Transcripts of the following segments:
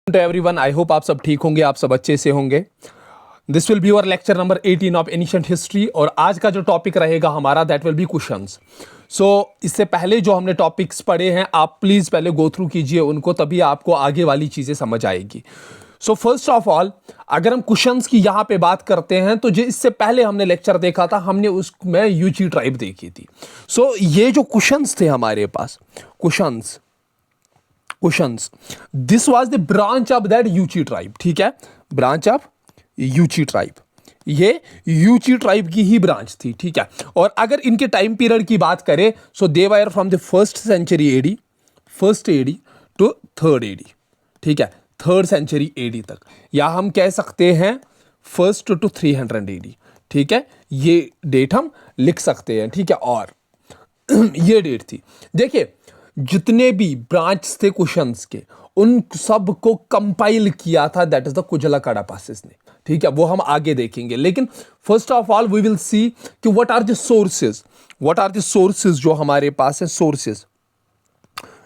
To everyone, I hope आप सब ठीक होंगे, आप सब अच्छे से होंगे। This will be your lecture number 18 of ancient history और आज का जो टॉपिक रहेगा हमारा दैट विल बी क्वेश्चंस। सो इससे पहले जो हमने टॉपिक्स पढ़े हैं आप प्लीज़ पहले गो थ्रू कीजिए उनको, तभी आपको आगे वाली चीज़ें समझ आएगी। सो फर्स्ट ऑफ ऑल, अगर हम क्वेश्चंस की यहाँ पे बात करते हैं तो जो इससे पहले हमने लेक्चर देखा था, हमने उसमें यूची ट्राइब देखी थी। सो ये जो क्वेश्चंस थे हमारे पास, questions this was the branch of that Yuezhi tribe. ठीक है, ब्रांच ऑफ यूची ट्राइब, ये यूची ट्राइब की ही ब्रांच थी। ठीक है, और अगर इनके टाइम पीरियड की बात करें so they were from the first century AD, first AD to third AD. ठीक है, थर्ड सेंचुरी एडी तक, या हम कह सकते हैं फर्स्ट टू 300 एडी। ठीक है, ये डेट हम लिख सकते हैं। ठीक है, और ये डेट थी। देखिए, जितने भी ब्रांच थे क्वेश्चंस के, उन सब को कंपाइल किया था that is the Kujula Kadphises ने। ठीक है, वो हम आगे देखेंगे, लेकिन first of all we will see कि व्हाट आर द सोर्सेज जो हमारे पास है, सोर्सेज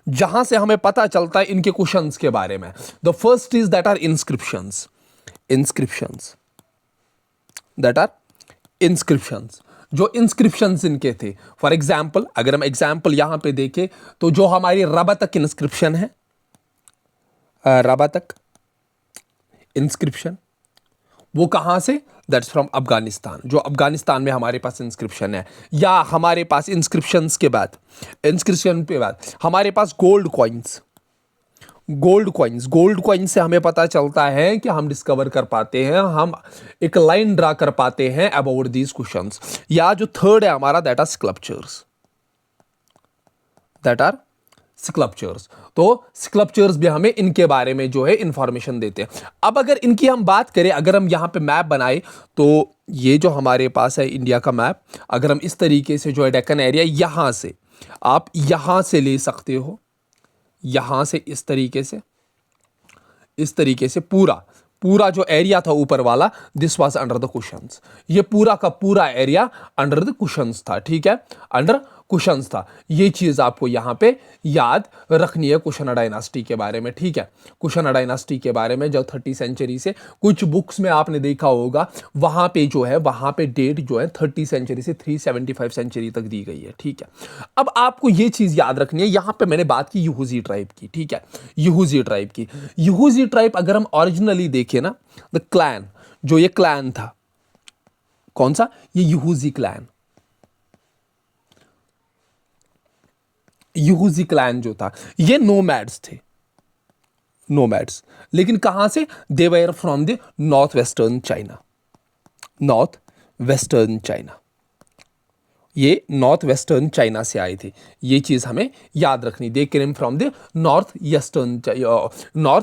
जहां से हमें पता चलता है इनके क्वेश्चंस के बारे में। The first is that are inscriptions that are inscriptions, जो इंस्क्रिप्शंस इनके थे। फॉर एग्जाम्पल, अगर हम एग्जाम्पल यहां पे देखें तो जो हमारी रबातक इंस्क्रिप्शन है, रबातक इंस्क्रिप्शन, वो कहां से, दैट्स फ्रॉम अफगानिस्तान। जो अफगानिस्तान में हमारे पास इंस्क्रिप्शन है, या हमारे पास इंस्क्रिप्शन के बाद हमारे पास गोल्ड कॉइन्स से हमें पता चलता है कि हम डिस्कवर कर पाते हैं, हम एक लाइन ड्रा कर पाते हैं अबाउट दीज क्वेश्चंस। या जो थर्ड है हमारा, दैट आर स्कल्पचर्स। तो स्कल्पचर्स भी हमें इनके बारे में जो है इंफॉर्मेशन देते हैं। अब अगर इनकी हम बात करें, अगर हम यहां पे मैप बनाए तो ये जो हमारे पास है इंडिया का मैप, अगर हम इस तरीके से जो है डेक्कन एरिया, यहां से आप यहां से ले सकते हो, यहां से इस तरीके से पूरा जो एरिया था ऊपर वाला, this was under the questions. ये पूरा का पूरा एरिया अंडर द क्वेश्चंस था। ठीक है, अंडर क्वेश्चंस था। ये चीज आपको यहां पे याद रखनी है कुशाना डायनास्टी के बारे में। ठीक है, कुशाना डायनास्टी के बारे में जो 30 सेंचुरी से, कुछ बुक्स में आपने देखा होगा, वहां पे डेट जो है 30 सेंचुरी से 375 सेंचुरी तक दी गई है। ठीक है, अब आपको ये चीज याद रखनी है। यहां पे मैंने बात की यहूजी ट्राइब की। ठीक है, यहूजी ट्राइब अगर हम ओरिजिनली देखें ना, द क्लैन, जो ये क्लैन था, कौन सा, ये यहूजी क्लैन जो था, ये नोमैड्स थे, लेकिन कहां से, they were from the north western China, ये नॉर्थ वेस्टर्न चाइना से आए थे। ये चीज हमें याद रखनी, they came from the north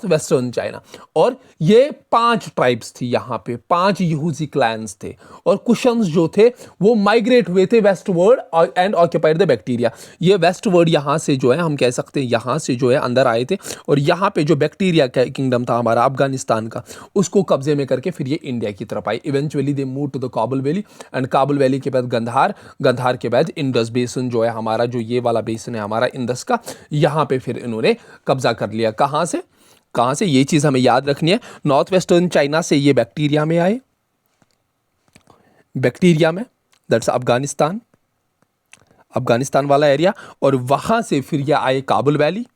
western China. और ये 5 ट्राइब्स थी, यहाँ पे 5 यहूजी क्लैंस थे, और कुशन्स जो थे वो माइग्रेट हुए थे westward and occupied the bacteria. ये वेस्टवर्ड यहाँ से जो है हम कह सकते हैं, यहाँ से जो है अंदर आए थे, और यहाँ पे जो बैक्टीरिया का किंगडम था हमारा अफगानिस्तान का, उसको कब्जे में करके फिर ये इंडिया की तरफ आए। Eventually they move to the Kabul valley, and Kabul valley के बाद गंधार के बाद इंडस बेसिन जो है हमारा, जो ये वाला बेसिन है हमारा इंडस का, यहां पे फिर इन्होंने कब्जा कर लिया। कहां से, ये चीज हमें याद रखनी है। नॉर्थ वेस्टर्न चाइना से ये बैक्टीरिया में आए, दैट्स अफगानिस्तान वाला एरिया, और वहां से फिर ये आए काबुल वैली,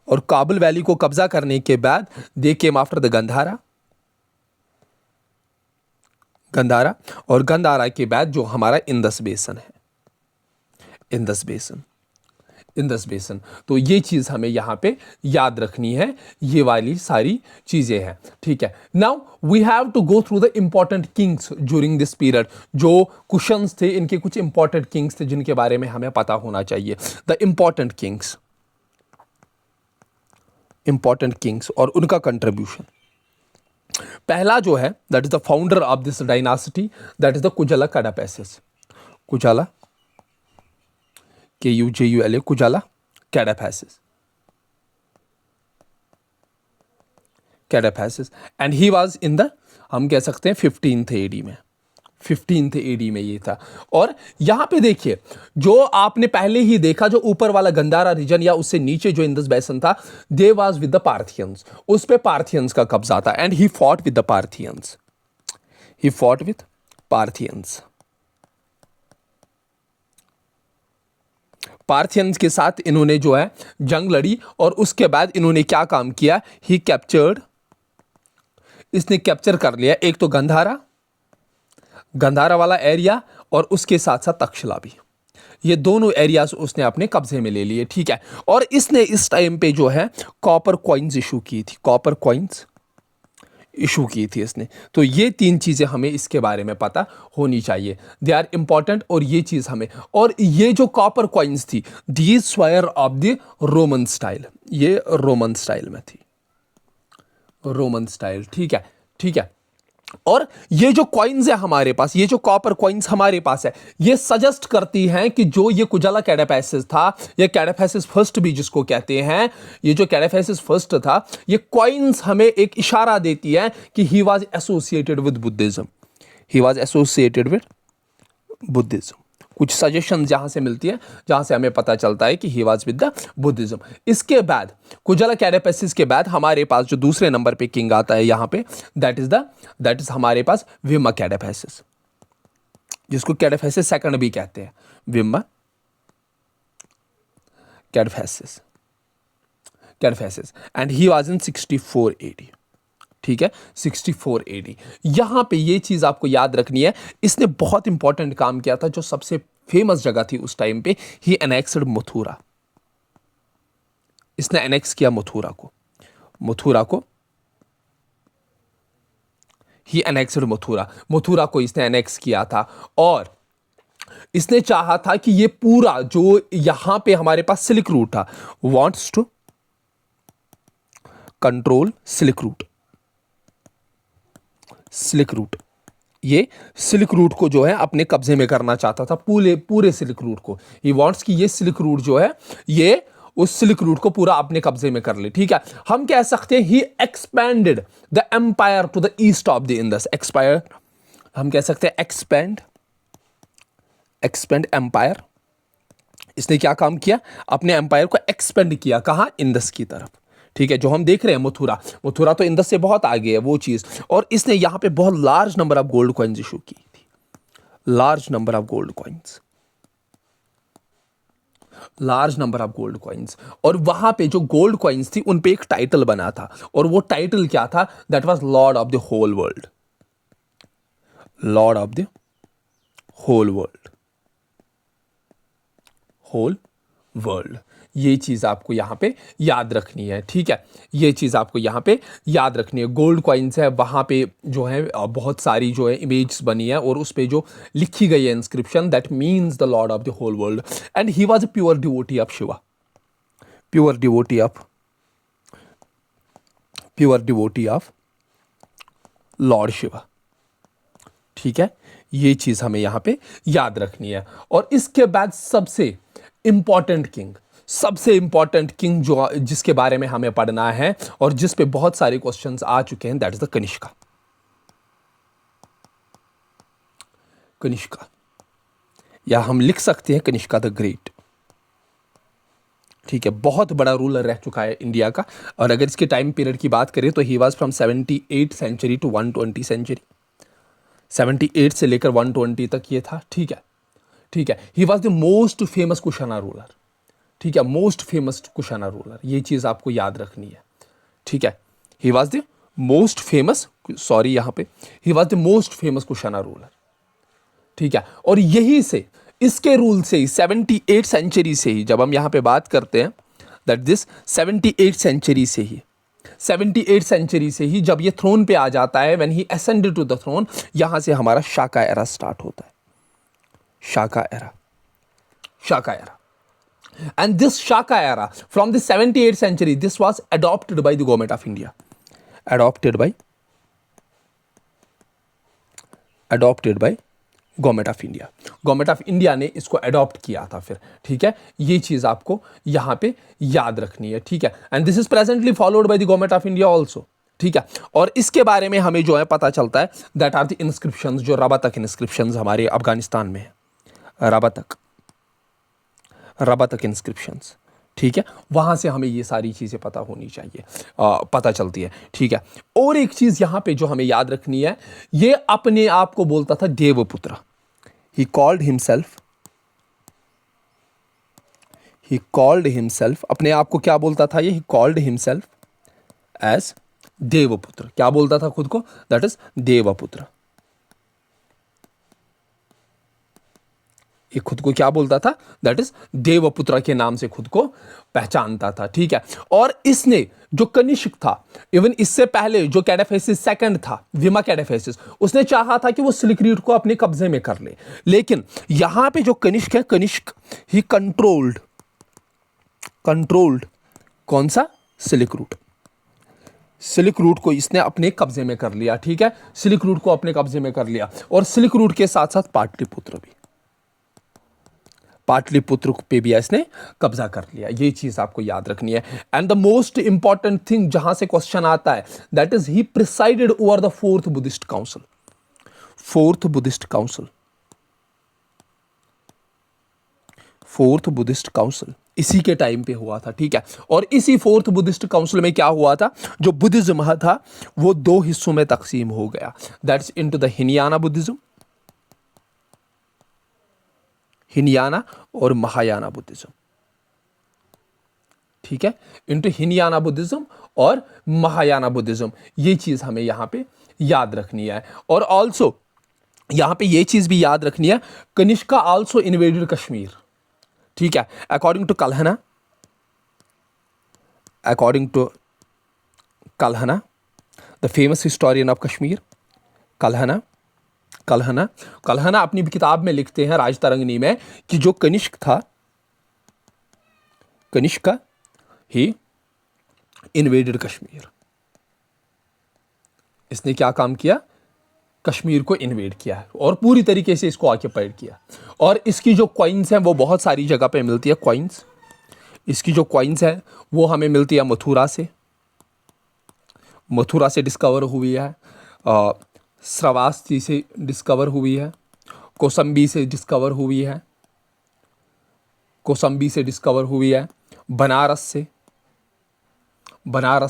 और काबुल वैली को कब्जा करने के बाद दे केम आफ्टर द गंधारा, और गंधारा के बाद जो हमारा इंडस बेसिन है, इंडस बेसिन। तो ये चीज हमें यहां पे याद रखनी है, ये वाली सारी चीजें हैं। ठीक है, now we have to go through the important kings during this period. जो क्वेश्चंस थे, इनके कुछ इंपॉर्टेंट किंग्स थे जिनके बारे में हमें पता होना चाहिए। द इंपॉर्टेंट किंग्स और उनका कंट्रीब्यूशन। पहला जो है, that is the founder of this dynasty, that is the Kujula Kadphises, KUJULA, Kujula Kadphises, and he was in the, हम कह सकते हैं 15th AD में, 15th एडी में ये था। और यहां पे देखिए, जो आपने पहले ही देखा, जो ऊपर वाला गंधारा रीजन या उससे नीचे जो इंदस बेसिन था, they was with the Parthians, उस पे पार्थियंस का कब्जा था। And he fought with the Parthians, he fought with Parthians. Parthians के साथ इन्होंने जो है जंग लड़ी, और उसके बाद इन्होंने क्या काम किया, ही कैप्चर्ड, इसने कैप्चर कर लिया एक तो गंधारा, गंधारा वाला एरिया, और उसके साथ साथ तक्षशिला भी। ये दोनों एरियाज उसने अपने कब्जे में ले लिए, ठीक है। और इसने इस टाइम पे जो है कॉपर कॉइन्स इशू की थी, कॉपर कॉइन्स इशू की थी इसने। तो ये तीन चीज़ें हमें इसके बारे में पता होनी चाहिए, दे आर इंपॉर्टेंट। और ये चीज़ हमें, और ये जो कॉपर कॉइन्स थी, these wire of the Roman style, ये रोमन स्टाइल में थी, रोमन स्टाइल, ठीक है, ठीक है। और ये जो कॉइन्स है हमारे पास, ये जो कॉपर कॉइन्स हमारे पास है, ये सजेस्ट करती हैं कि जो ये कुजला कैडेफेसिस था, ये कैडेफेसिस फर्स्ट भी जिसको कहते हैं, ये जो कैडेफेसिस फर्स्ट था, ये कॉइन्स हमें एक इशारा देती है कि he was associated with Buddhism, he was associated with Buddhism. कुछ सजेशन जहां से मिलती है, जहां से हमें पता चलता है कि he was with the Buddhism. इसके बाद कुजला कैडेफेसिस के बाद हमारे पास जो दूसरे नंबर पे किंग आता है यहां पे, दैट इज हमारे पास विम्मा कैडेफेसिस, जिसको कैडेफेसिस सेकंड भी कहते हैं, Vima Kadphises, Kadphises. And he was in 64 AD, ठीक है, 64 एडी। यहां पे ये चीज आपको याद रखनी है, इसने बहुत इंपॉर्टेंट काम किया था। जो सबसे फेमस जगह थी उस टाइम पे, ही एनेक्स्ड मथुरा, इसने एनेक्स किया मथुरा को, मथुरा को ही एनेक्स्ड मथुरा, मथुरा को इसने एनेक्स किया था। और इसने चाहा था कि ये पूरा जो यहां पे हमारे पास सिल्क रूट था, wants to control silk route, silk route, ये सिल्क रूट को जो है अपने कब्जे में करना चाहता था, पूरे सिल्क रूट को। ही वांट्स कि ये सिल्क रूट जो है, ये उस सिल्क रूट को पूरा अपने कब्जे में कर ले, ठीक है। हम कह सकते हैं he expanded the empire to the east of the Indus, expire, हम कह सकते हैं एक्सपेंड एम्पायर। इसने क्या काम किया, अपने एम्पायर को एक्सपेंड किया, कहां, इंडस की तरफ, ठीक है। जो हम देख रहे हैं मथुरा, मथुरा तो इंडस से बहुत आगे है वो चीज। और इसने यहां पे बहुत large number of gold coins issue की थी, large number of gold coins, large number of gold coins. और वहां पे जो गोल्ड कॉइन्स थी उन पे एक टाइटल बना था, और वो टाइटल क्या था, that was lord of the whole world, lord of the whole world, whole world. ये चीज आपको यहां पे याद रखनी है, ठीक है, ये चीज आपको यहां पे याद रखनी है। गोल्ड कॉइन्स है, वहां पे जो है बहुत सारी जो है इमेज बनी है, और उस पे जो लिखी गई है inscription, that means the lord of the whole world. And he was a pure devotee of Shiva, pure devotee of, pure devotee of lord Shiva, ठीक है। ये चीज हमें यहां पे याद रखनी है। और इसके बाद सबसे इंपॉर्टेंट किंग, सबसे इंपॉर्टेंट किंग जो जिसके बारे में हमें पढ़ना है और जिस पे बहुत सारे क्वेश्चंस आ चुके हैं, that is the Kanishka, Kanishka, या हम लिख सकते हैं कनिष्का द ग्रेट, ठीक है। बहुत बड़ा रूलर रह चुका है इंडिया का। और अगर इसके टाइम पीरियड की बात करें तो he was from 78 century to 120 century, 78 से लेकर 120 तक ये था, ठीक है, ठीक है। ही was the most famous Kushana ruler, ठीक है, मोस्ट फेमस कुशाना रूलर, ये चीज आपको याद रखनी है, ठीक है। ही was the most famous, sorry यहां पे, ही was the most famous Kushana ruler, ठीक है। और यही से, इसके रूल से ही 78 सेंचुरी से ही, जब हम यहां पे बात करते हैं दैट दिस 78 सेंचुरी से ही, 78 सेंचुरी से ही जब ये थ्रोन पे आ जाता है, when he ascended to the throne, यहां से हमारा शाका एरा स्टार्ट होता है, Shaka era, Shaka era. And this Shaka era from the 78th century, this was adopted by the government of India, adopted by government of India, government of India ने इसको adopt किया था फिर, ठीक है। ये चीज आपको यहां पे याद रखनी है, ठीक है। And this is presently followed by the government of India also, ठीक है। और इसके बारे में हमें जो है पता चलता है दैट आर द इंस्क्रिप्शंस, जो रबातक इंस्क्रिप्शंस हमारे अफगानिस्तान में है, रबातक इंस्क्रिप्शंस, ठीक है। वहां से हमें ये सारी चीज़ें पता होनी चाहिए, पता चलती है, ठीक है। और एक चीज़ यहाँ पे जो हमें याद रखनी है, ये अपने आप को बोलता था देवपुत्र। ही कॉल्ड हिमसेल्फ, अपने आप को क्या बोलता था ये? He called himself as Devaputra. क्या बोलता था खुद को? That is Devaputra. ये खुद को क्या बोलता था? दैट इज देवपुत्र के नाम से खुद को पहचानता था, ठीक है। और इसने जो कनिष्क था, इवन इससे पहले जो कैडेफेसिस सेकंड था, विमा कैडेफेसिस, उसने चाहा था कि वो सिल्क रूट को अपने कब्जे में कर ले, लेकिन यहां पे जो कनिष्क है, कनिष्क ही कंट्रोल्ड कौन सा? Silk route. सिल्क रूट को इसने अपने कब्जे में कर लिया, ठीक है। सिल्क रूट को अपने कब्जे में कर लिया, और सिल्क रूट के साथ साथ पाटलिपुत्र पे भी इसने कब्जा कर लिया। ये चीज आपको याद रखनी है। And the most important thing जहां से क्वेश्चन आता है, that is he presided over the fourth Buddhist council इसी के टाइम पे हुआ था, ठीक है। और इसी फोर्थ बुद्धिस्ट काउंसिल में क्या हुआ था? जो बुद्धिज्म था वो दो हिस्सों में तकसीम हो गया, दैट्स इनटू द हिनियाना बुद्धिज्म, हिनियाना और महायाना बुद्धिज्म, ठीक है। इनटू हिनियाना बुद्धिज्म और महायाना बुद्धिज्म, ये चीज हमें यहां पे याद रखनी है। और ऑल्सो यहां पे ये चीज भी याद रखनी है, कनिष्का ऑल्सो इन्वेडेड कश्मीर, ठीक है। According to Kalhana, the famous historian of Kashmir, Kalhana अपनी किताब में लिखते हैं राजतरंगिणी में कि जो कनिष्का ही इन्वेडेड कश्मीर। इसने क्या काम किया? कश्मीर को इन्वेड किया और पूरी तरीके से इसको ऑक्यूपाइड किया। और इसकी जो कॉइन्स हैं वो बहुत सारी जगह पे मिलती है। कॉइन्स, इसकी जो कॉइन्स हैं वो हमें मिलती है मथुरा से डिस्कवर हुई है, श्रावस्ती से डिस्कवर हुई है, कौसंबी से डिस्कवर हुई है, बनारस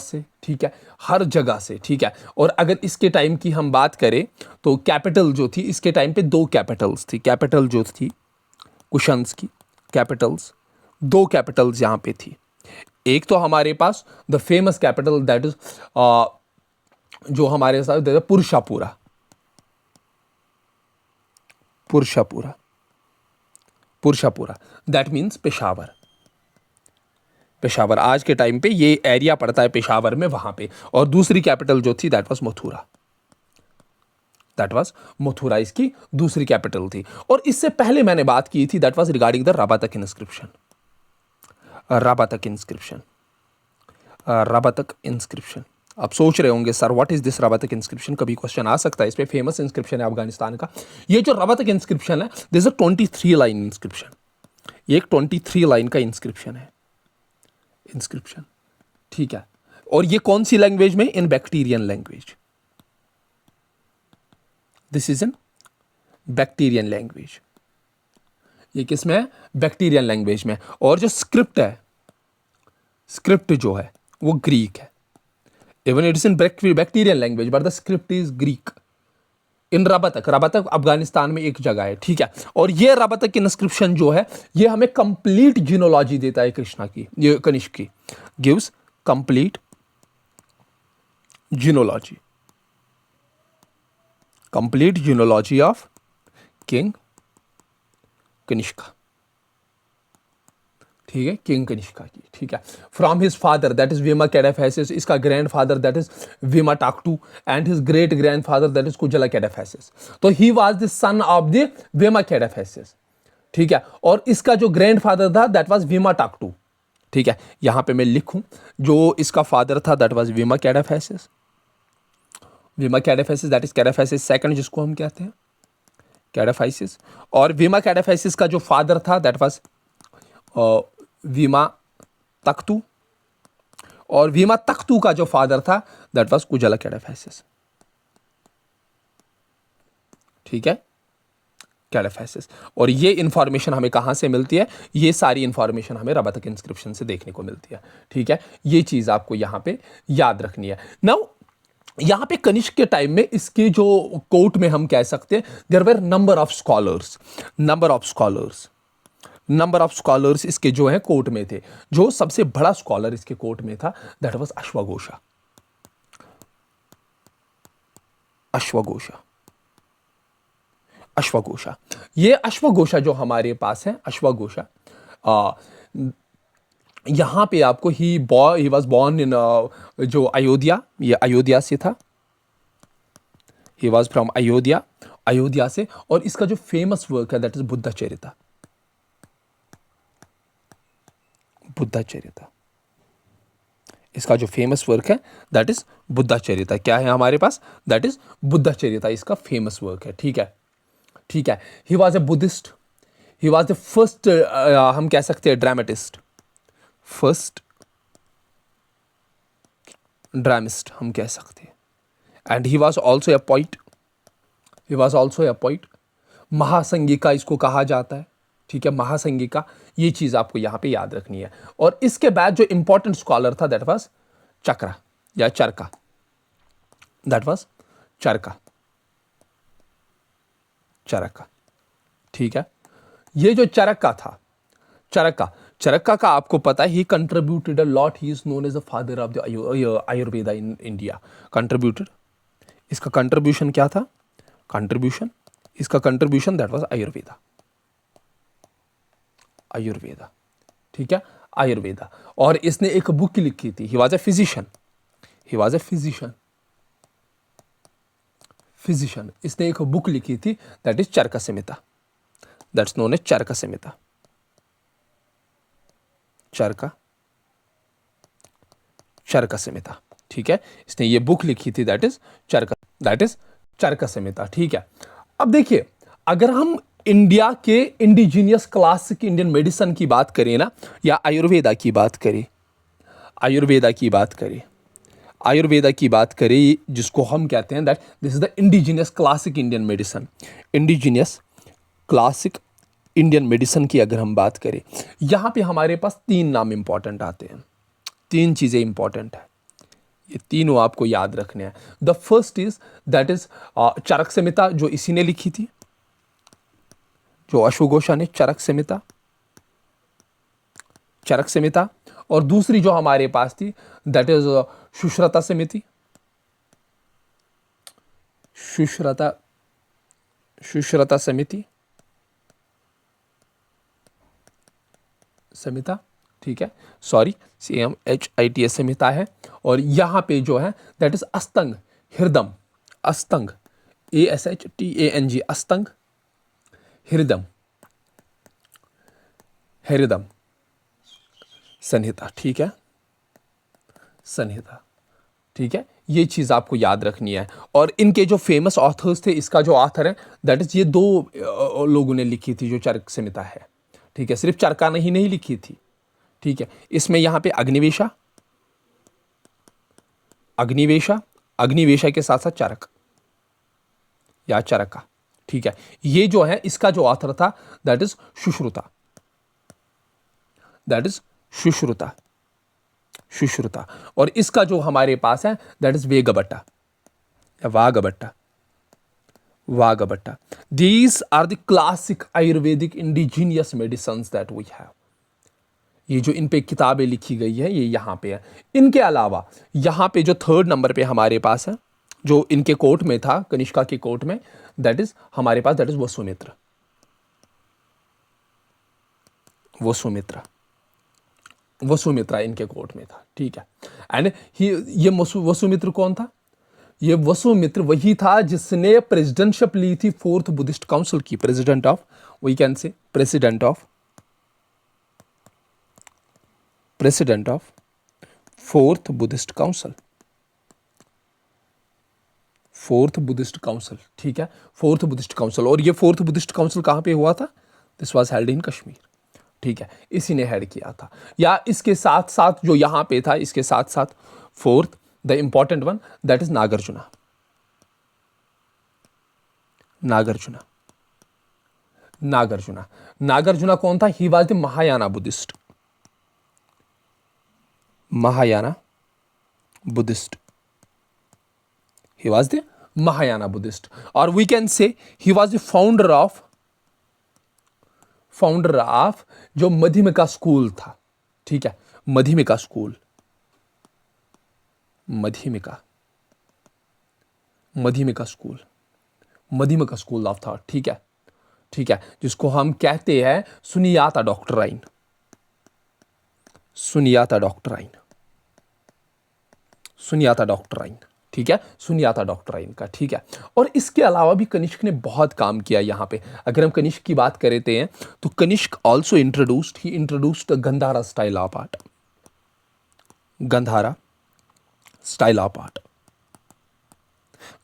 से, ठीक है, हर जगह से, ठीक है। और अगर इसके टाइम की हम बात करें तो कैपिटल जो थी इसके टाइम पे दो कैपिटल्स थी। कैपिटल जो थी कुशंस की दो कैपिटल्स यहाँ पे थी। एक तो हमारे पास the famous capital that is जो हमारे साथ पुरुषापुरा, दैट मीन्स पेशावर आज के टाइम पे ये एरिया पड़ता है पेशावर में, वहां पे। और दूसरी कैपिटल जो थी दैट वाज मथुरा, इसकी दूसरी कैपिटल थी। और इससे पहले मैंने बात की थी that was regarding the Rabatak inscription. आप सोच रहे होंगे sir what is this Rabatak inscription, कभी क्वेश्चन आ सकता है इस पे। फेमस इंस्क्रिप्शन है अफगानिस्तान का। ये जो रबातक इंस्क्रिप्शन है, this is a 23 line inscription. ये एक 23 लाइन का इंस्क्रिप्शन, ठीक है। और ये कौन सी लैंग्वेज में? In Bactrian language. This is in Bactrian language. ये किस में है? बैक्टीरियन लैंग्वेज में। और जो स्क्रिप्ट जो है वो ग्रीक है। Even it is in Bactrian language but the script is Greek. In Rabatak Afghanistan में एक जगह है, ठीक है। और ये रबातक इंस्क्रिप्शन जो है ये हमें कंप्लीट जीनोलॉजी देता है कनिष्क की, gives complete genealogy of king Kanishka, ठीक है, किंग कनिष्का की, ठीक है। From his father that is Vima Kadphises, इसका grand father that is Vima Taktu, and his great grand father that is Kujula Kadphises. तो he was the son of the Vima Kadphises, ठीक है। और इसका जो ग्रैंड फादर था दैट वाज विमा टाक्टू, ठीक है। यहां पे मैं लिखूं जो इसका फादर था दैट वाज विमा कैडेफेसिस दैट इज कैडेफेसिस सेकंड, जिसको हम कहते हैं कैडेफाइसिस। और विमा कैडेफेसिस का जो फादर था दैट वाज विमा तख्तू, और वीमा तख्तू का जो फादर था दैट वाज कुजला कैडाफेसिस। ठीक है, कैडाफेसिस। और ये इंफॉर्मेशन हमें कहां से मिलती है? ये सारी इंफॉर्मेशन हमें रबातक इंस्क्रिप्शन से देखने को मिलती है। ठीक है, ये चीज आपको यहां पे याद रखनी है। नाउ यहां पे कनिष्क के टाइम में इसके जो कोर्ट में हम कह सकते हैं there were number of scholars, number of scholars इसके जो है कोर्ट में थे। जो सबसे बड़ा स्कॉलर इसके कोर्ट में था दैट वाज अश्वघोषा। अश्वघोषा, ये अश्वघोषा जो हमारे पास है, अश्वघोषा यहां पे आपको ही वाज बॉर्न इन जो अयोध्या, ये अयोध्या से था। ही वाज फ्रॉम अयोध्या से। और इसका जो फेमस वर्क है दैट इज बुद्धचरिता। इसका जो फेमस वर्क है दैट इज बुद्धचरिता। क्या है हमारे पास? दैट इज बुद्धचरिता, इसका फेमस वर्क है। ठीक है। He was a Buddhist, he was the first हम कह सकते हैं ड्रामेटिस्ट, फर्स्ट ड्रामिस्ट हम कह सकते हैं। And he was also a poet, Mahasanghika इसको कहा जाता है। ठीक है, महासंगिका, ये चीज आपको यहां पे याद रखनी है। और इसके बाद जो इंपॉर्टेंट स्कॉलर था दैट वाज चक्रा या चरका, चरका। ठीक है, ये जो चरका था, चरका का आपको पता है he contributed a lot, he is known as the father of the Ayurveda in India. Contributed, इसका कंट्रीब्यूशन क्या था? इसका कंट्रीब्यूशन दैट वाज आयुर्वेदा। ठीक है, आयुर्वेदा। और इसने एक बुक लिखी थी, ही वाज ए फिजिशियन। इसने एक बुक लिखी थी that is Charaka Samhita, that's known as Charaka Samhita. Charaka Samhita. ठीक है, इसने ये बुक लिखी थी दैट इज चरका संहिता। ठीक है, अब देखिए अगर हम इंडिया के इंडिजीनियस क्लासिक इंडियन मेडिसिन की बात करें ना, या आयुर्वेदा की बात करें, जिसको हम कहते हैं that this is the indigenous classic Indian medicine की अगर हम बात करें, यहां पे हमारे पास 3 नाम इंपॉर्टेंट आते हैं, 3 चीजें इंपॉर्टेंट है, ये तीनों आपको याद रखने हैं। The first is that is Charaka Samhita, जो इसी ने लिखी थी, जो अश्वघोषा ने, चरक संहिता। और दूसरी जो हमारे पास थी दैट इज सुश्रुता समिति, सुश्रुता संहिता। ठीक है, सॉरी, CMHITA संहिता है। और यहां पे जो है दैट इज अस्तंग हृदम, ASHTANG, अस्तंग हृदम संहिता। ठीक है, संहिता। ठीक है, ये चीज आपको याद रखनी है। और इनके जो फेमस ऑथर्स थे, इसका जो ऑथर है दैट इज, ये 2 लोगों ने लिखी थी जो चरक संहिता है। ठीक है, सिर्फ चरका नहीं लिखी थी। ठीक है, इसमें यहां पे अग्निवेशा के साथ साथ चरक या चरका। ठीक है, ये जो है इसका जो ऑथर था दैट इज सुश्रुता। और इसका जो हमारे पास है दैट इज वेगभट्टा या Vagbhatta. These are the classic Ayurvedic indigenous medicines that we have. ये जो इन पे किताबें लिखी गई है ये यहां पे है। इनके अलावा यहां पे जो 3rd नंबर पे हमारे पास है, जो इनके कोर्ट में था, कनिष्का के कोर्ट में, दैट इज हमारे पास दैट इज वसुमित्रा इनके कोर्ट में था। ठीक है, एंड ये वसुमित्र कौन था? ये वसुमित्र वही था जिसने प्रेसिडेंटशिप ली थी 4th बुद्धिस्ट काउंसिल की, president of 4th Buddhist council. ठीक है, 4th बुद्धिस्ट काउंसिल। और ये 4th बुद्धिस्ट काउंसिल कहां पे हुआ था? This was held in Kashmir. ठीक है, इसी ने हेड किया था। या इसके साथ साथ जो यहां पे था, इसके साथ साथ fourth the important one that is Nagarjuna. Nagarjuna, Nagarjuna, Nagarjuna कौन था? He was the Mahayana Buddhist, Mahayana Buddhist, he was the Mahayana Buddhist. और we can say he was the founder of जो मध्यमिका स्कूल था, ठीक है, Madhyamika school, Madhyamika, Madhyamika school, Madhyamika school of thought, ठीक है, ठीक है, जिसको हम कहते हैं Shunyata doctrine, Shunyata doctrine, Shunyata doctrine, ठीक है, सुनियाता डॉक्ट्राइन का, ठीक है। और इसके अलावा भी कनिष्क ने बहुत काम किया यहाँ पे। अगर हम कनिष्क की बात करते हैं तो Kanishka also introduced Gandhara style of art, Gandhara style of art,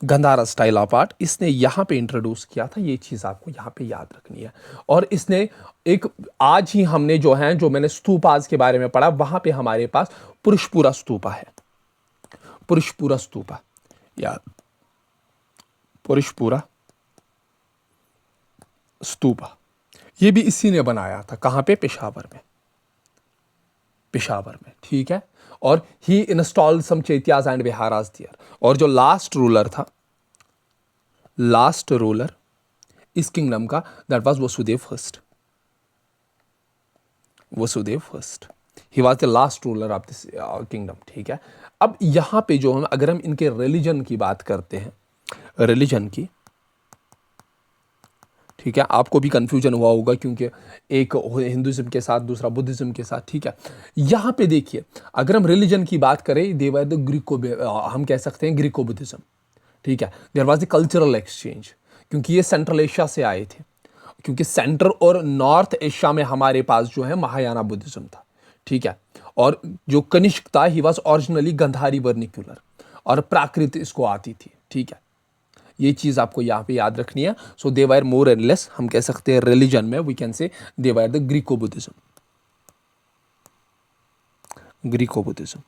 Gandhara style of art इसने यहां पे इंट्रोड्यूस किया था। ये चीज आपको यहां पे याद रखनी है। और इसने एक, आज ही हमने जो है, जो मैंने स्तूपाज के बारे में पढ़ा, वहां पे हमारे पास पुरुषपुरा स्तूपा है, पुरुषपुरा स्तूपा या पुरुषपुरा स्तूपा, ये भी इसी ने बनाया था। कहां पे? पेशावर में, पेशावर में, ठीक है। और he installed some chaityas and viharas there. और जो लास्ट रूलर था, लास्ट रूलर इस किंगडम का, that was Vasudeva first, Vasudeva first, he was the last ruler of this kingdom, ठीक है। अब यहां पे जो हम, अगर हम इनके रिलीजन की बात करते हैं, रिलीजन की, ठीक है, आपको भी कंफ्यूजन हुआ होगा क्योंकि एक हिंदुइज्म के साथ, दूसरा बुद्धिज्म के साथ, ठीक है। यहां पे देखिए, अगर हम रिलीजन की बात करें, दे वर द ग्रीको, हम कह सकते हैं ग्रीको बुद्धिज्म, ठीक है। There was the cultural exchange, क्योंकि ये सेंट्रल एशिया से आए थे, क्योंकि सेंट्रल और नॉर्थ एशिया में हमारे पास जो है महायाना बुद्धिज्म था, ठीक है। और जो कनिष्क था, he was originally Gandhari vernacular, और प्राकृत इसको आती थी, ठीक है। ये चीज आपको यहां पे याद रखनी है। सो they were more and less, हम कह सकते हैं रिलीजन में we can say they were the Greco Buddhism, Greco Buddhism.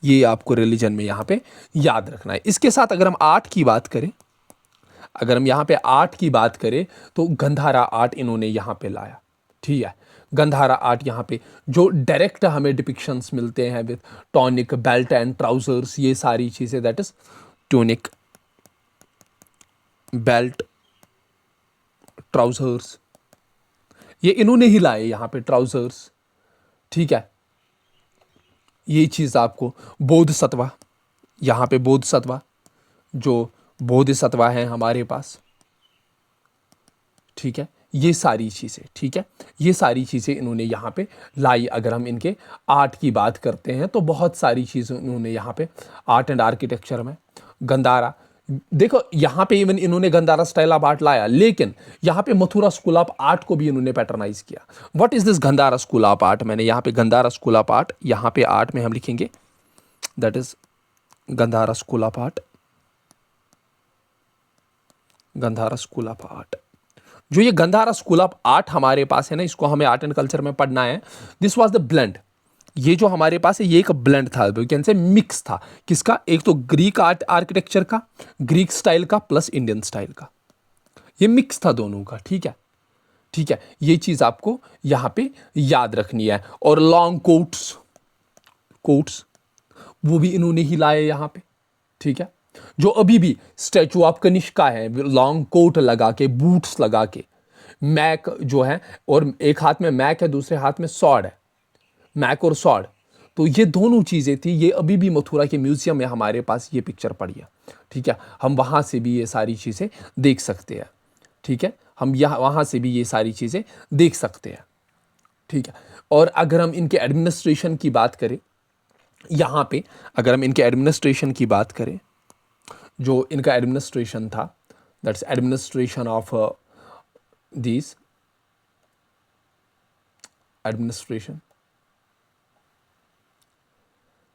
ये आपको रिलीजन में यहां पे याद रखना है। इसके साथ अगर हम आर्ट की बात करें, अगर हम यहां पे आर्ट की बात करें, तो गंधारा आर्ट इन्होंने यहां पे लाया, ठीक है। गंधारा आर्ट यहां पे जो डायरेक्ट हमें डिपिक्शंस मिलते हैं with tonic, belt and trousers, ये सारी चीजें, that is tonic, belt, trousers, ये इन्होंने ही लाए यहां पे, ट्राउजर्स, ठीक है। ये चीज आपको बोधिसत्वा, यहां पे बोधिसत्वा, जो बोधिसत्वा है हमारे पास, ठीक है, ये सारी चीजें, ठीक है, ये सारी चीजें इन्होंने यहां पे लाई। अगर हम इनके आर्ट की बात करते हैं तो बहुत सारी चीजें इन्होंने यहां पे आर्ट एंड आर्किटेक्चर में, गंधारा, देखो यहां पे इवन इन्होंने गंधारा स्टाइल ऑफ आर्ट लाया, लेकिन यहां पे मथुरा स्कूल ऑफ आर्ट को भी इन्होंने पैटर्नाइज किया। What is this Gandhara school of art? मैंने यहां पे गंधारा स्कूल ऑफ आर्ट, यहां पे आर्ट में हम लिखेंगे that is Gandhara school of art, Gandhara school of art. जो ये गंधारा स्कूल ऑफ आर्ट हमारे पास है ना, इसको हमें आर्ट एंड कल्चर में पढ़ना है। दिस वाज द ब्लेंड, ये जो हमारे पास है ये एक ब्लेंड था, कैन से मिक्स था। किसका? एक तो ग्रीक आर्ट आर्किटेक्चर का, ग्रीक स्टाइल का प्लस इंडियन स्टाइल का, ये मिक्स था दोनों का, ठीक है, ठीक है। ये चीज आपको यहां पे याद रखनी है। और लॉन्ग कोट्स, कोट्स वो भी इन्होंने ही लाए यहां पे, ठीक है। जो अभी भी स्टैचू ऑफ कनिष्का है, लॉन्ग कोट लगा के, बूट्स लगा के, मैक जो है, और एक हाथ में मैक है, दूसरे हाथ में सॉर्ड है, मैक और सॉर्ड, तो ये दोनों चीजें थी। ये अभी भी मथुरा के म्यूजियम में हमारे पास ये पिक्चर पड़ी है, ठीक है। हम वहां से भी ये सारी चीजें देख सकते हैं, ठीक है, हम यहाँ वहां से भी ये सारी चीजें देख सकते हैं, ठीक है। और अगर हम इनके एडमिनिस्ट्रेशन की बात करें, यहाँ पे अगर हम इनके एडमिनिस्ट्रेशन की बात करें, जो इनका एडमिनिस्ट्रेशन था, that's administration of this administration,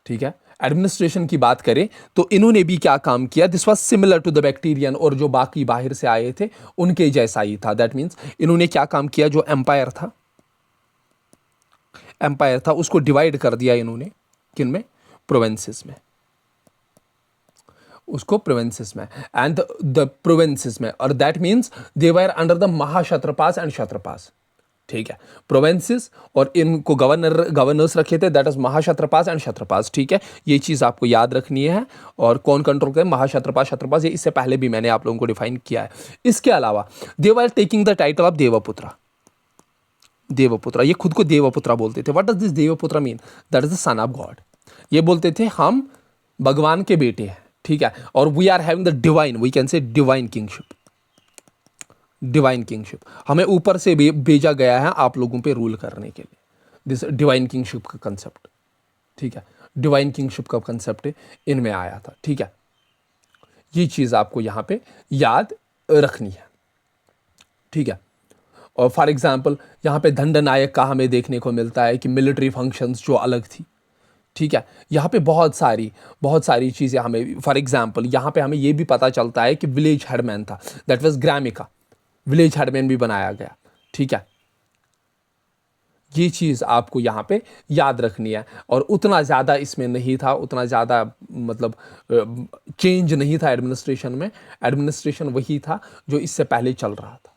ठीक है। एडमिनिस्ट्रेशन की बात करें तो इन्होंने भी क्या काम किया, this was similar to the Bactrian, और जो बाकी बाहर से आए थे उनके जैसा ही था। दैट मीन्स इन्होंने क्या काम किया, जो एम्पायर था, एम्पायर था उसको डिवाइड कर दिया इन्होंने, किन में, प्रोविंसेस में, उसको प्रोविंसेस में, एंड द प्रोविंसेस में, और that means they were under the Mahakshatrapas and Kshatrapas. ठीक है, प्रोविंसेस और इनको गवर्नर्स रखे थे, that is Mahakshatrapas and Kshatrapas. ठीक है, ये चीज़ आपको याद रखनी है। और कौन कंट्रोल करे, महाक्षत्रपास क्षत्रपास, ये इससे पहले भी मैंने आप लोगों को डिफाइन किया है। इसके अलावा they were taking the title of Devaputra. Devaputra, ये खुद को देवपुत्र बोलते थे। What does this Devaputra mean, that is the son of God. ये बोलते थे हम भगवान के बेटे हैं। ठीक है, और we are having the divine, we can say divine kingship, divine kingship, हमें ऊपर से भेजा गया है आप लोगों पे रूल करने के लिए, दिस डिवाइन किंगशिप का कंसेप्ट। ठीक है, डिवाइन किंगशिप का कंसेप्ट इनमें आया था। ठीक है, ये चीज़ आपको यहाँ पे याद रखनी है। ठीक है, और फॉर एग्जाम्पल यहाँ पे दंडनायक का हमें देखने को मिलता है कि मिलिट्री फंक्शंस जो अलग थी। ठीक है, यहाँ पे बहुत सारी चीज़ें हमें, फॉर एग्जाम्पल यहाँ पे हमें ये भी पता चलता है कि विलेज हेडमैन था, दैट वाज ग्रामिका, विलेज हेडमैन भी बनाया गया। ठीक है, ये चीज़ आपको यहाँ पे याद रखनी है। और उतना ज़्यादा इसमें नहीं था, उतना ज़्यादा मतलब चेंज नहीं था एडमिनिस्ट्रेशन में। एडमिनिस्ट्रेशन वही था जो इससे पहले चल रहा था।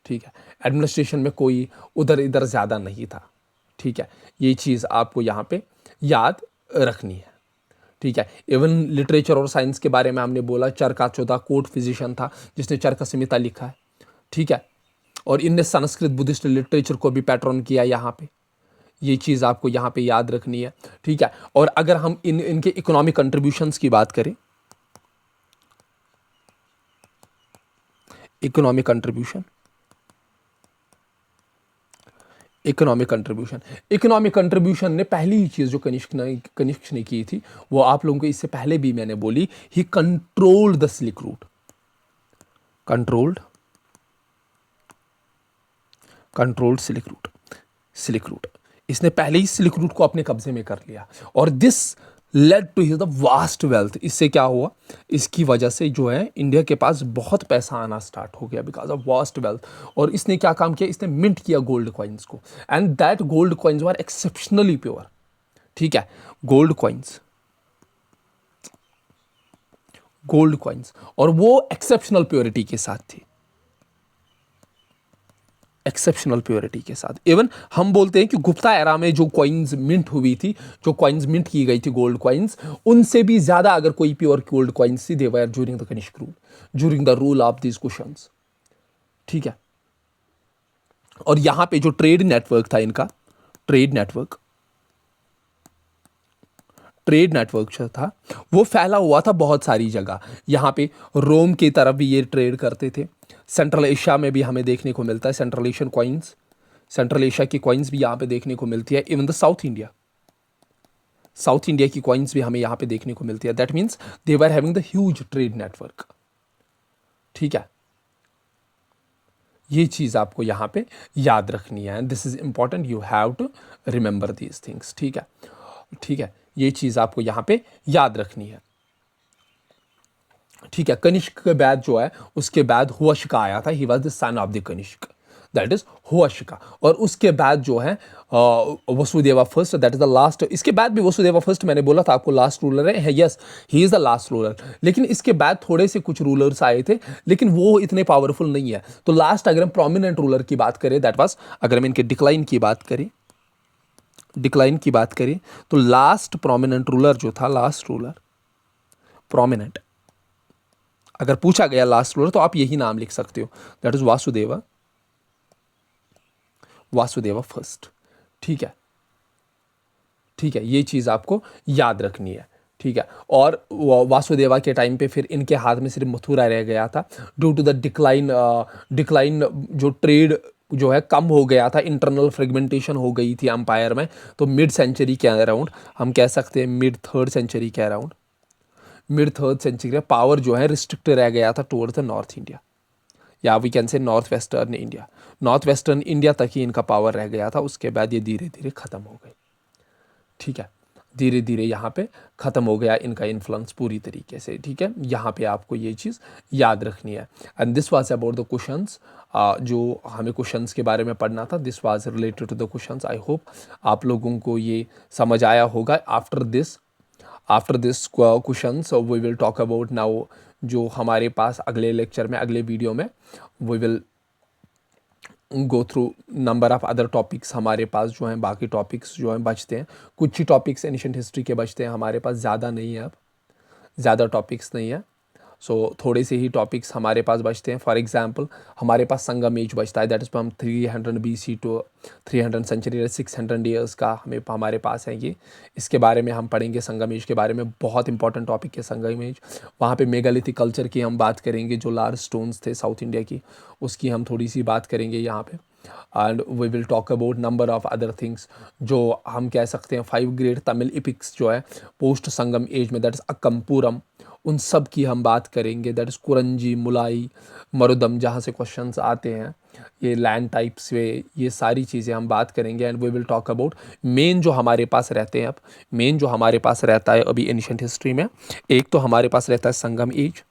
ठीक है, एडमिनिस्ट्रेशन में कोई उधर इधर ज़्यादा नहीं था। ठीक है, ये चीज़ आपको यहाँ पे याद रखनी है। ठीक है, इवन लिटरेचर और साइंस के बारे में हमने बोला, चरका चौथा कोर्ट फिजिशियन था जिसने चरका संहिता लिखा है। ठीक है, और इनने संस्कृत बुद्धिस्ट लिटरेचर को भी पैटर्न किया यहाँ पे, ये चीज़ आपको यहाँ पे याद रखनी है। ठीक है, और अगर हम इनके इकोनॉमिक कंट्रीब्यूशंस की बात करें, इकोनॉमिक कंट्रीब्यूशन, इकोनॉमिक कंट्रीब्यूशन ने पहली ही चीज़ जो कनिष्क ने की थी, वो आप लोगों को इससे पहले भी मैंने बोली, he controlled the silk route, controlled silk route, इसने पहले ही सिल्क रूट को अपने कब्जे में कर लिया। और this led to his the vast wealth, इससे क्या हुआ, इसकी वजह से जो है इंडिया के पास बहुत पैसा आना स्टार्ट हो गया बिकॉज ऑफ वास्ट वेल्थ। और इसने क्या काम किया, इसने मिंट किया गोल्ड कॉइन्स को, and that gold coins were exceptionally pure. ठीक है, गोल्ड कॉइन्स, और वो एक्सेप्शनल प्योरिटी के साथ थी, एक्सेप्शनल प्योरिटी के साथ। इवन हम बोलते हैं कि गुप्ता एरा में जो कॉइन्स मिंट हुई थी, जो कॉइन्स मिंट की गई थी गोल्ड कॉइन्स, उनसे भी ज्यादा अगर कोई प्योर गोल्ड कॉइन्स थी, they were during the Kanishka rule, during the rule of these Kushans. ठीक है, और यहां पे जो ट्रेड नेटवर्क था इनका, ट्रेड नेटवर्क जो था वो फैला हुआ था बहुत सारी जगह। यहाँ पे रोम की तरफ भी ये ट्रेड करते थे, सेंट्रल एशिया में भी हमें देखने को मिलता है central Asian coins, central Asia की कॉइन्स भी यहाँ पे देखने को मिलती है। इवन द साउथ इंडिया की कॉइन्स भी हमें यहाँ पे देखने को मिलती है। That means they were having the huge trade network. ठीक है, ये चीज़ आपको यहाँ पे याद रखनी है, this is important, you have to remember these things. ठीक है, ये चीज़ आपको यहाँ पे याद रखनी है। ठीक है, कनिष्क के बाद जो है, उसके बाद हुअशका आया था, he was the son of the Kanishka, that is Huvishka. और उसके बाद जो है Vasudeva first, that is the last. इसके बाद भी वसुदेवा फर्स्ट मैंने बोला था आपको लास्ट रूलर है, yes he is the last ruler. लेकिन इसके बाद थोड़े से कुछ रूलर्स आए थे, लेकिन वो इतने पावरफुल नहीं है। तो लास्ट अगर हम प्रोमिनेंट रूलर की बात करें, दैट वाज, अगर हम इनके डिक्लाइन की बात करें तो लास्ट प्रोमिनेंट रूलर जो था, लास्ट रूलर प्रोमिनेंट, अगर पूछा गया लास्ट रूलर तो आप यही नाम लिख सकते हो, दैट इज वासुदेवा फर्स्ट। ठीक है, ये चीज आपको याद रखनी है। ठीक है, और वासुदेवा के टाइम पे फिर इनके हाथ में सिर्फ मथुरा रह गया था, ड्यू टू द डिक्लाइन जो ट्रेड जो है कम हो गया था, इंटरनल फ्रेगमेंटेशन हो गई थी एम्पायर में। तो मिड सेंचुरी के अराउंड, हम कह सकते हैं मिड थर्ड सेंचुरी पावर जो है रिस्ट्रिक्ट रह गया था टुवर्ड्स द नॉर्थ इंडिया, या we can say north western India तक ही इनका पावर रह गया था। उसके बाद ये धीरे धीरे खत्म हो गई। ठीक है, धीरे धीरे यहाँ पे ख़त्म हो गया इनका इन्फ्लुएंस पूरी तरीके से, ठीक है। यहाँ पे आपको ये चीज़ याद रखनी है। And this was about the Kushans, जो हमें क्वेश्चंस के बारे में पढ़ना था, this was related to the Kushans. I hope आप लोगों को ये समझ आया होगा। After this Kushans we will talk about now, जो हमारे पास अगले लेक्चर में, अगले वीडियो में we will go through number of other topics. हमारे पास जो हैं बाकी टॉपिक्स जो हैं बचते हैं, कुछ ही टॉपिक्स एंशिएंट हिस्ट्री के बचते हैं हमारे पास, ज़्यादा नहीं है, अब ज़्यादा टॉपिक्स नहीं है। सो थोड़े से ही टॉपिक्स हमारे पास बचते हैं। फॉर एग्जांपल हमारे पास संगम एज बचता है, दैट इज़ हम 300 BC टू 300 सेंचुरी 600 ईयर्स का हमारे पास है ये। इसके बारे में हम पढ़ेंगे, संगम एज के बारे में। बहुत इंपॉर्टेंट टॉपिक है संगम एज। वहाँ पे मेगालिथिक कल्चर की हम बात करेंगे, जो लार्ज स्टोन्स थे साउथ इंडिया की, उसकी हम थोड़ी सी बात करेंगे यहाँ पे। And we will talk about number of other things, जो हम कह सकते हैं 5 ग्रेट तमिल इपिक्स जो है पोस्ट संगम एज में, दैट इज़ अकम्पुरम, उन सब की हम बात करेंगे। दैट इज़ कुरंजी, मुलाई, मरुदम, जहाँ से क्वेश्चंस आते हैं, ये लैंड टाइप्स वे, ये सारी चीज़ें हम बात करेंगे। And we will talk about main जो हमारे पास रहते हैं, अब मेन जो हमारे पास रहता है अभी एंशिएंट हिस्ट्री में, एक तो हमारे पास रहता है संगम एज।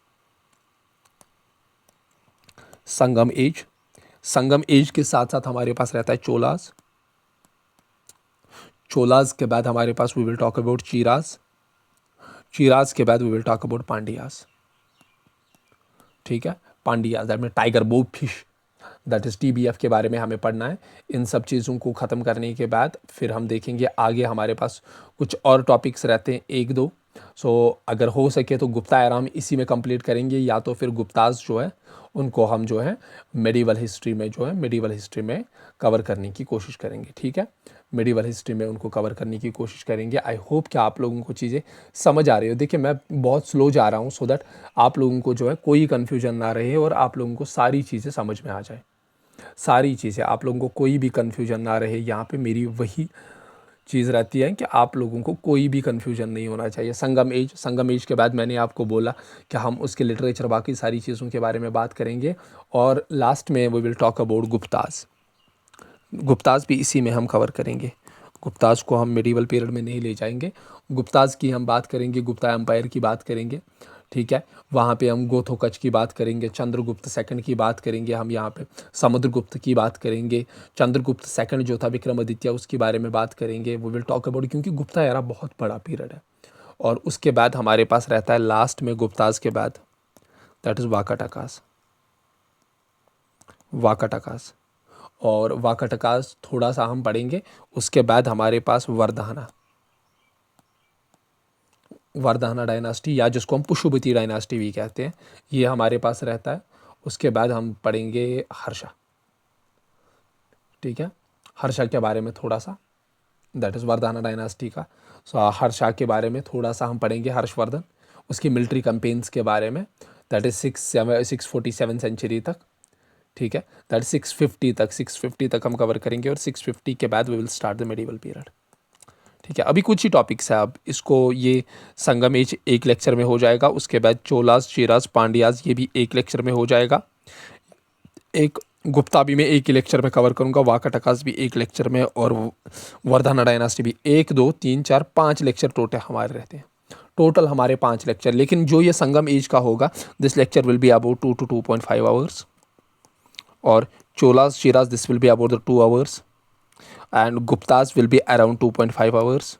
संगम एज के साथ साथ हमारे पास रहता है चोलास। चोलास के बाद हमारे पास we will talk about Cheras. Cheras के बाद we will talk about Pandyas, ठीक है। पांडियास दैट में tiger bow fish, that is TBF के बारे में हमें पढ़ना है। इन सब चीज़ों को ख़त्म करने के बाद फिर हम देखेंगे आगे हमारे पास कुछ और टॉपिक्स रहते हैं, एक दो। सो अगर हो सके तो गुप्ता एराम इसी में कंप्लीट करेंगे, या तो फिर गुप्ताज जो है उनको हम जो है मेडिवल हिस्ट्री में कवर करने की कोशिश करेंगे, ठीक है। मेडिवल हिस्ट्री में उनको कवर करने की कोशिश करेंगे। आई होप कि आप लोगों को चीज़ें समझ आ रही हो। देखिए मैं बहुत स्लो जा रहा हूँ, सो दैट आप लोगों को जो है कोई कन्फ्यूजन ना रहे और आप लोगों को सारी चीज़ें समझ में आ जाए, सारी चीज़ें, आप लोगों को कोई भी कन्फ्यूजन ना रहे। यहाँ पे मेरी वही चीज़ रहती है कि आप लोगों को कोई भी कन्फ्यूजन नहीं होना चाहिए। संगम एज के बाद मैंने आपको बोला कि हम उसके लिटरेचर, बाकी सारी चीज़ों के बारे में बात करेंगे। और लास्ट में वी विल टॉक अबाउट गुप्ताज़ भी इसी में हम कवर करेंगे। गुप्ताज़ को हम मेडिवल पीरियड में नहीं ले जाएंगे, गुप्ताज़ की हम बात करेंगे, गुप्ता एम्पायर की बात करेंगे, ठीक है। वहाँ पे हम गोथोकच की बात करेंगे, चंद्रगुप्त सेकंड की बात करेंगे, हम यहाँ पे समुद्रगुप्त की बात करेंगे, चंद्रगुप्त सेकंड जो था विक्रमादित्य, उसके बारे में बात करेंगे। वो विल टॉक अबाउट, क्योंकि गुप्ता एरा बहुत बड़ा पीरियड है। और उसके बाद हमारे पास रहता है लास्ट में गुप्ताज के बाद, दैट इज़ वाकाटकास। और वाकाटकास थोड़ा सा हम पढ़ेंगे। उसके बाद हमारे पास वर्धाना डायनास्टी, या जिसको हम पुष्यभूति डायनास्टी भी कहते हैं, ये हमारे पास रहता है। उसके बाद हम पढ़ेंगे हर्षा, ठीक है। हर्षा के बारे में थोड़ा सा, दैट इज़ वर्धाना डायनास्टी का। सो हर्षा के बारे में थोड़ा सा हम पढ़ेंगे, हर्षवर्धन, उसकी मिलिट्री कैंपेन्स के बारे में, दैट इज़ 647 सेंचुरी तक, ठीक है। दैट 650 तक हम कवर करेंगे। और 650 के बाद we will start the medieval period, ठीक है। अभी कुछ ही टॉपिक्स है, अब इसको, ये संगम एज एक लेक्चर में हो जाएगा। उसके बाद चोलास, चीरास, पांड्यास, ये भी एक लेक्चर में हो जाएगा। एक गुप्ता भी मैं एक ही लेक्चर में कवर करूँगा, वाकाटकास भी एक लेक्चर में, और वर्धना डायनास्टी भी 1 2 3 4 5 लेक्चर टोटल हमारे रहते हैं। टोटल हमारे 5 लेक्चर, लेकिन जो ये संगम एज का होगा, this lecture will be about 2 to 2.5 hours. और Cholas, Cheras, this will be about the 2 hours. And Guptas will be around 2.5 hours.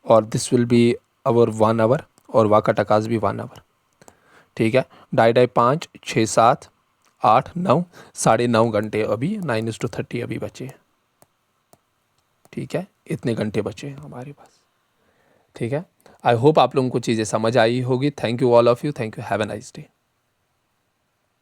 और this will be our 1 hour. और वाकाटकास भी 1 आवर, ठीक है। 2.5 5 6 7 8 9 9.5 घंटे अभी 9:30 अभी बचे हैं, ठीक है। इतने घंटे बचे हैं हमारे पास, ठीक है। आई होप आप लोगों को चीज़ें समझ आई होगी। Thank you all of you, thank you, have a nice day.